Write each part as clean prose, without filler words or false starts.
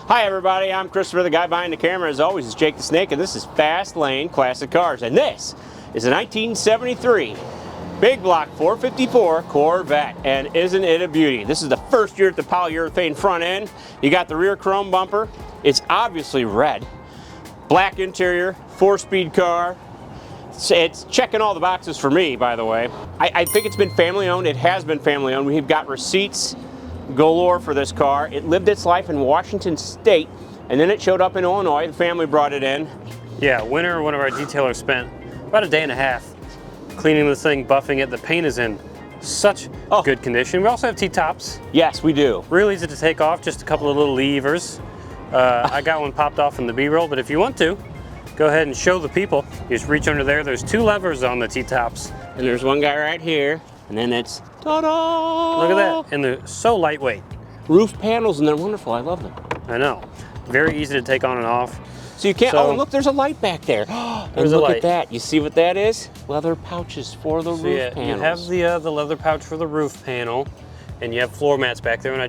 Hi everybody, I'm Christopher, the guy behind the camera. As always, it's Jake the Snake, and this is Fast Lane Classic Cars. And this is a 1973 big block 454 Corvette, and isn't it a beauty? This is the first year at the polyurethane front end. You got the rear chrome bumper. It's obviously red. Black interior, 4-speed car. It's checking all the boxes for me, by the way. I think it's been family owned. It has been family owned. We've got receipts galore for this car. It lived its life in Washington State, and then it showed up in Illinois. The family brought it in. Yeah, winter, one of our detailers spent about a day and a half cleaning this thing, buffing it. The paint is in such good condition. We also have T-tops. Yes, we do. Real easy to take off, just a couple of little levers. I got one popped off in the B-roll, but if you want to, go ahead and show the people. You just reach under there. There's 2 levers on the T-tops. And there's one guy right here, and then it's ta-da! Look at that, and they're so lightweight. Roof panels, and they're wonderful. I love them. I know. Very easy to take on and off. So you can't, oh, and look, there's a light back there. And look at that. You see what that is? Leather pouches for the roof panels. You have the leather pouch for the roof panel, and you have floor mats back there, and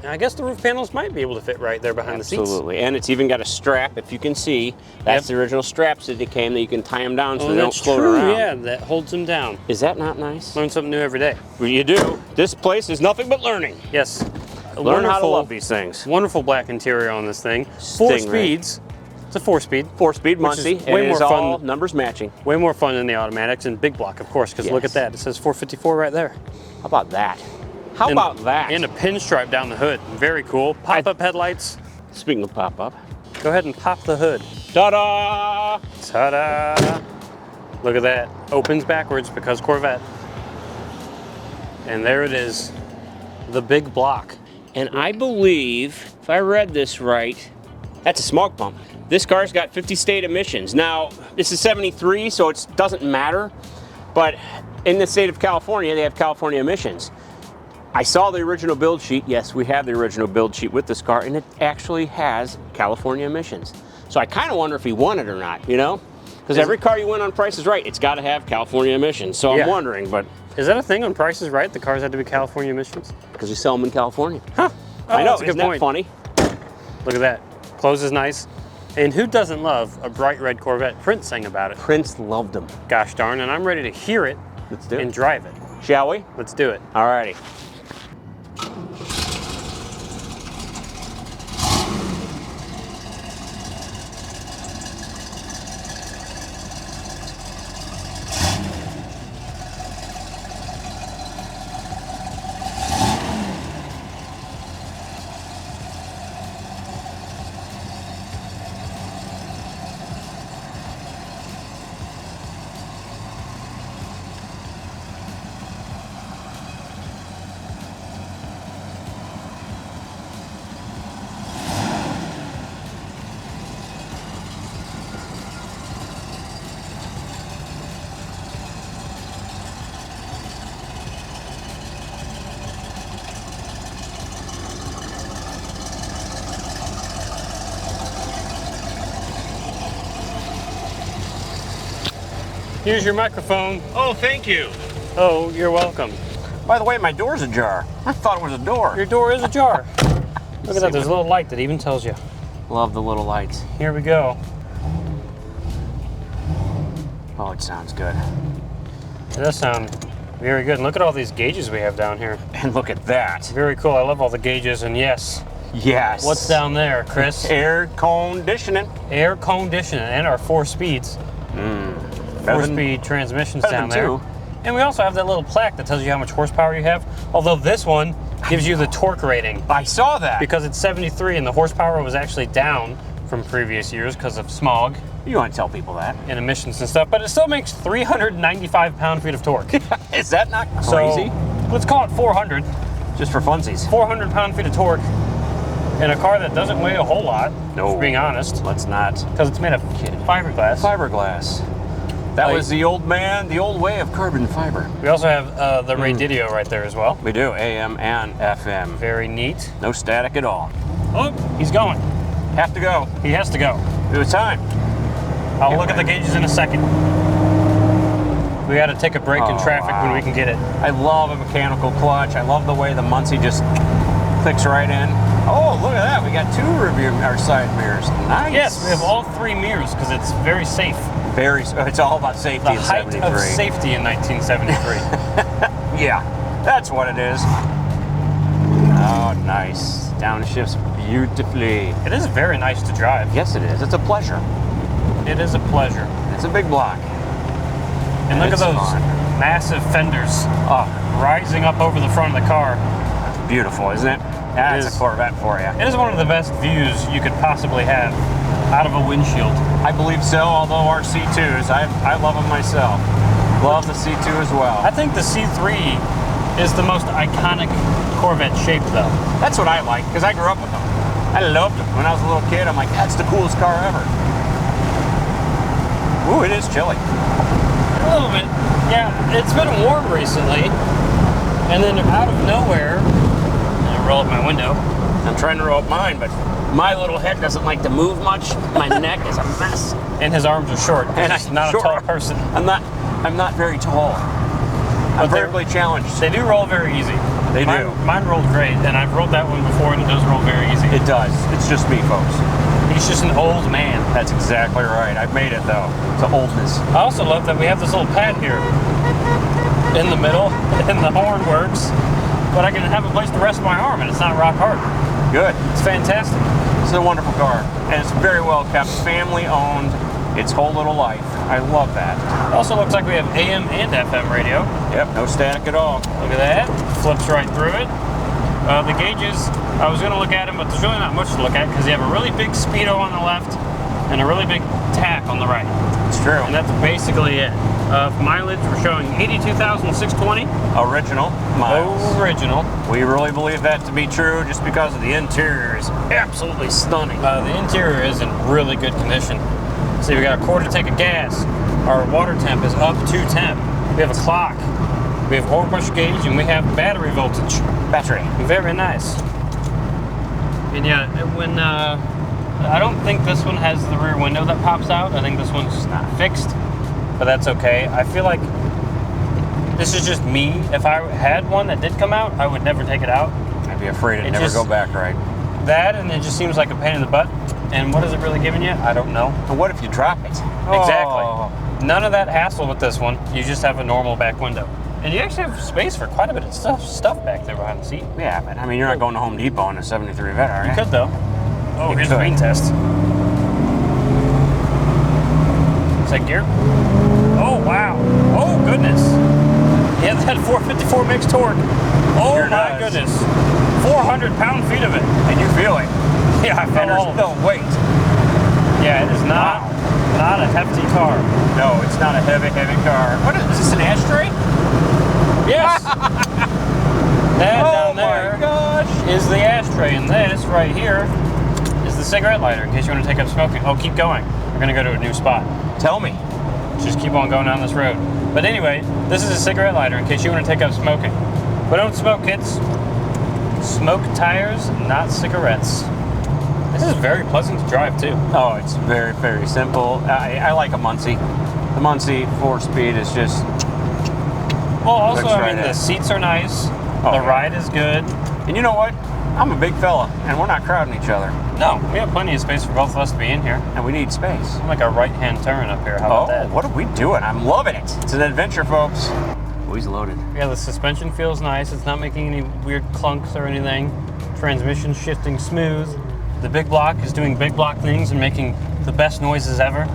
I guess the roof panels might be able to fit right there behind the seats. Absolutely, and it's even got a strap, if you can see. That's the original straps that they came, that you can tie them down so they don't float around. Yeah, that holds them down. Is that not nice? Learn something new every day. Well, you do. This place is nothing but learning. Yes. Learn how to love these things. Wonderful black interior on this thing. 4 speeds. It's a 4-speed. 4-speed Muncie. Way more fun. Numbers matching. Way more fun than the automatics and big block, of course, because look at that. It says 454 right there. How about that? How about that? And a pinstripe down the hood. Very cool. Pop-up headlights. Speaking of pop-up, go ahead and pop the hood. Ta-da! Ta-da! Look at that. Opens backwards because Corvette. And there it is. The big block. And I believe, if I read this right, that's a smog pump. This car's got 50 state emissions. Now, this is 73, so it doesn't matter. But in the state of California, they have California emissions. I saw the original build sheet. Yes, we have the original build sheet with this car, and it actually has California emissions. So I kind of wonder if he won it or not, you know? Because every car you win on Price is Right, it's got to have California emissions. So I'm wondering, but... Is that a thing on Price is Right? The cars have to be California emissions? Because we sell them in California. Huh. Oh, I know, that's a good isn't point. that funny? Look at that. Closes nice. And who doesn't love a bright red Corvette? Prince sang about it. Prince loved them. Gosh darn, and I'm ready to hear it. Let's do it. And drive it. Shall we? Let's do it. All righty. Here's your microphone. Oh, thank you. Oh, you're welcome. By the way, my door's ajar. I thought it was a door. Your door is ajar. Look at that, there's a little light that even tells you. Love the little lights. Here we go. Oh, it sounds good. It does sound very good. And look at all these gauges we have down here. And look at that. Very cool, I love all the gauges, and yes. Yes. What's down there, Chris? Air conditioning. Air conditioning, and our 4 speeds. 4-speed transmissions down there. Too. And we also have that little plaque that tells you how much horsepower you have. Although this one gives you the torque rating. I saw that. Because it's 73 and the horsepower was actually down from previous years because of smog. You want to tell people that. And emissions and stuff, but it still makes 395 pound-feet of torque. Is that not crazy? So, let's call it 400. Just for funsies. 400 pound-feet of torque in a car that doesn't weigh a whole lot, no, being honest. Let's not. Because it's made of fiberglass. Fiberglass. That was the old way of carbon fiber. We also have the radio right there as well. We do, AM and FM. Very neat. No static at all. Oh, he's going. Have to go. He has to go. It was time. I'll look at the gauges in a second. We got to take a break in traffic when we can get it. I love a mechanical clutch. I love the way the Muncie just clicks right in. Oh, look at that. We got 2 our side mirrors. Nice. Yes, we have all 3 mirrors because it's very safe. It's all about safety The in height 73. of safety in 1973. Yeah, that's what it is. Oh, nice. Downshifts beautifully. It is very nice to drive. Yes, it is. It's a pleasure. It is a pleasure. It's a big block. And look at those fun. massive fenders Oh, rising up over the front of the car. beautiful, isn't it? That's is. a Corvette for you. It is one of the best views you could possibly have out of a windshield. I believe so, although our C2s, I love them myself. Love the C2 as well. I think the C3 is the most iconic Corvette shape, though. That's what I like, because I grew up with them. I loved them. When I was a little kid, I'm like, that's the coolest car ever. Ooh, it is chilly. A little bit. Yeah, it's been warm recently. And then out of nowhere, I roll up my window. I'm trying to roll up mine, but my little head doesn't like to move much. My neck is a mess. And his arms are short. And he's not a tall person. I'm not very tall. I'm vertically challenged. They do roll very easy. They do. Mine rolled great, and I've rolled that one before, and it does roll very easy. It does. It's just me, folks. He's just an old man. That's exactly right. I've made it, though. It's an oldness. I also love that we have this little pad here in the middle, and the horn works, but I can have a place to rest my arm, and it's not rock hard. Good. It's fantastic. It's a wonderful car, and it's very well kept, family owned, its whole little life. I love that. It also looks like we have AM and FM radio. Yep, no static at all. Look at that. Flips right through it. The gauges, I was going to look at them, but there's really not much to look at because you have a really big speedo on the left and a really big tach on the right. It's true. And that's basically it. Mileage, we're showing 82,620. Original miles. Original. We really believe that to be true just because of the interior is absolutely stunning. The interior is in really good condition. See, we got a quarter tank of gas. Our water temp is up to temp. We have a clock. We have oil pressure gauge, and we have battery voltage. Battery. Very nice. And yeah, when I don't think this one has the rear window that pops out. I think this one's not fixed, but that's okay. I feel like this is just me. If I had one that did come out, I would never take it out. I'd be afraid it'd never go back right. That, and it just seems like a pain in the butt. And what is it really giving you? I don't know. And what if you drop it? Exactly. None of that hassle with this one. You just have a normal back window. And you actually have space for quite a bit of stuff back there behind the seat. Yeah, but I mean, you're not going to Home Depot in a 73 Vet, are you? You could, though. Oh, here's could. the bean test. Second gear. Oh, wow. Oh, goodness. Yeah, that 454 mixed torque. Oh, Sure my does. goodness. 400 pound-feet of it. And you feel it. Yeah, I felt all And of there's it. no weight. Yeah, it is not a hefty car. No, it's not a heavy car. What is this, an ashtray? Yes. That Oh down there my gosh. is the ashtray, and this right here is the cigarette lighter in case you want to take up smoking. Oh, keep going. We're going to go to a new spot. Tell me. Just keep on going down this road. But anyway, this is a cigarette lighter in case you want to take up smoking. But don't smoke, kids. Smoke tires, not cigarettes. This is very pleasant to drive, too. Oh, it's very, very simple. I like a Muncie. The Muncie 4-speed is just... Well, also, Looks I right mean, the at- seats are nice. Oh, The yeah. ride is good. And you know what? I'm a big fella, and we're not crowding each other. No, we have plenty of space for both of us to be in here. And we need space. I'm like a right-hand turn up here. How about that? What are we doing? I'm loving it. It's an adventure, folks. Oh, he's loaded. Yeah, the suspension feels nice. It's not making any weird clunks or anything. Transmission shifting smooth. The big block is doing big block things and making the best noises ever.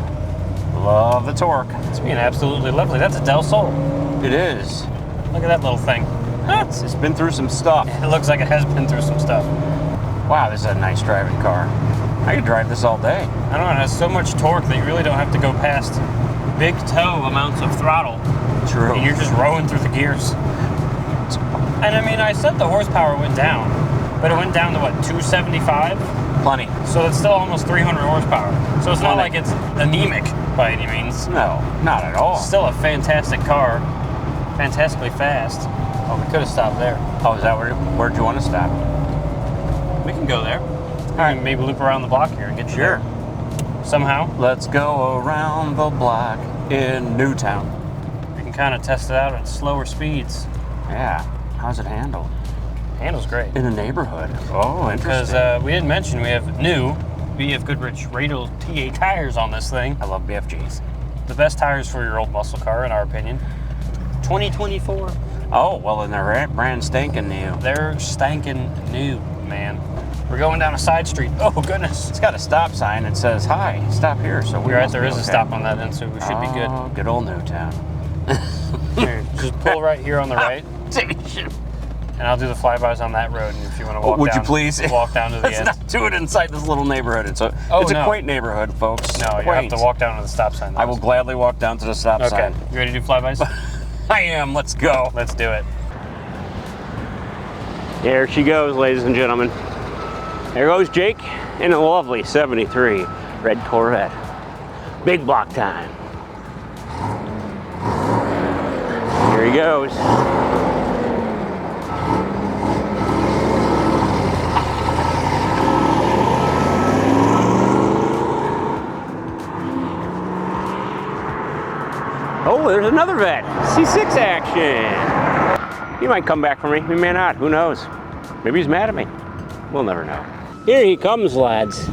Love the torque. It's being absolutely lovely. That's a Del Sol. It is. Look at that little thing. It's been through some stuff. It looks like it has been through some stuff. Wow, this is a nice driving car. I could drive this all day. I don't know, it has so much torque that you really don't have to go past big toe amounts of throttle. True. And you're just rowing through the gears. And I mean, I said the horsepower went down, but it went down to what, 275? Plenty. So it's still almost 300 horsepower. So it's not Plenty. like it's anemic by any means. No, not at all. Still a fantastic car. Fantastically fast. Oh, we could have stopped there. Oh, is that where'd you want to stop? We can go there. All right, maybe loop around the block here and get you Sure. there. Somehow. Let's go around the block in Newtown. We can kind of test it out at slower speeds. Yeah. How's it handled? Handles great. In a neighborhood. Oh, Because interesting. we didn't mention we have new BF Goodrich Radial TA tires on this thing. I love BFGs. The best tires for your old muscle car, in our opinion. 2024. Oh, well, then they're brand stinking new. They're stankin' new, man. We're going down a side street. Oh, goodness. It's got a stop sign that says, hi, stop here. So You're right, there is a stop on that end, so we should be good. Oh, good old Newtown. Here, just pull right here on the right, Station. and I'll do the flybys on that road. And if you want to walk Would down, you please? walk down to the Let's end. not do it inside this little neighborhood. It's a No. quaint neighborhood, folks. No, you have to walk down to the stop sign. I will gladly walk down to the stop Okay, sign. you ready to do flybys? I am. Let's go. Let's do it. There she goes, ladies and gentlemen. There goes Jake in a lovely 73 red Corvette. Big block time. Here he goes. Oh, there's another vet. C6 action. He might come back for me. He may not. Who knows? Maybe he's mad at me. We'll never know. Here he comes, lads.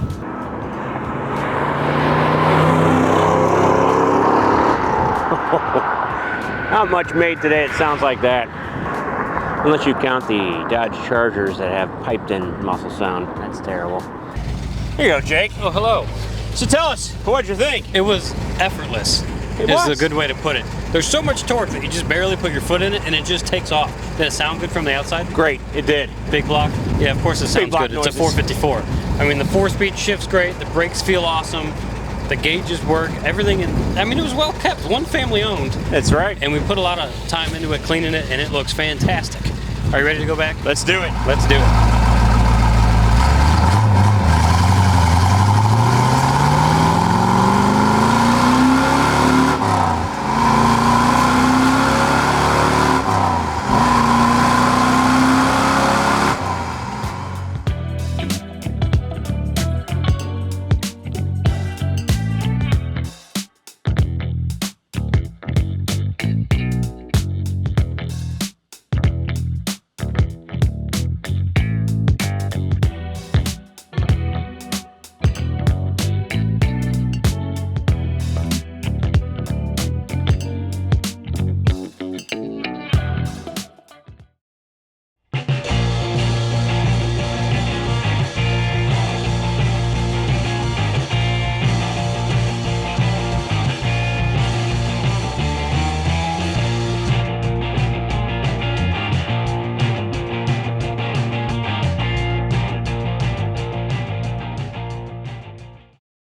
Not much made today, it sounds like that. Unless you count the Dodge Chargers that have piped in muffle sound. That's terrible. Here you go, Jake. Oh, hello. So tell us, what'd you think? It was effortless. It is was. a good way to put it. There's so much torque that you just barely put your foot in it and it just takes off. Did it sound good from the outside? Great, it did. Big block? Yeah, of course it sounds block good. It's a noises. 454. I mean, the 4-speed shift's great. The brakes feel awesome. The gauges work. Everything. I mean, it was well kept. One family owned. That's right. And we put a lot of time into it, cleaning it, and it looks fantastic. Are you ready to go back? Let's do it. Let's do it.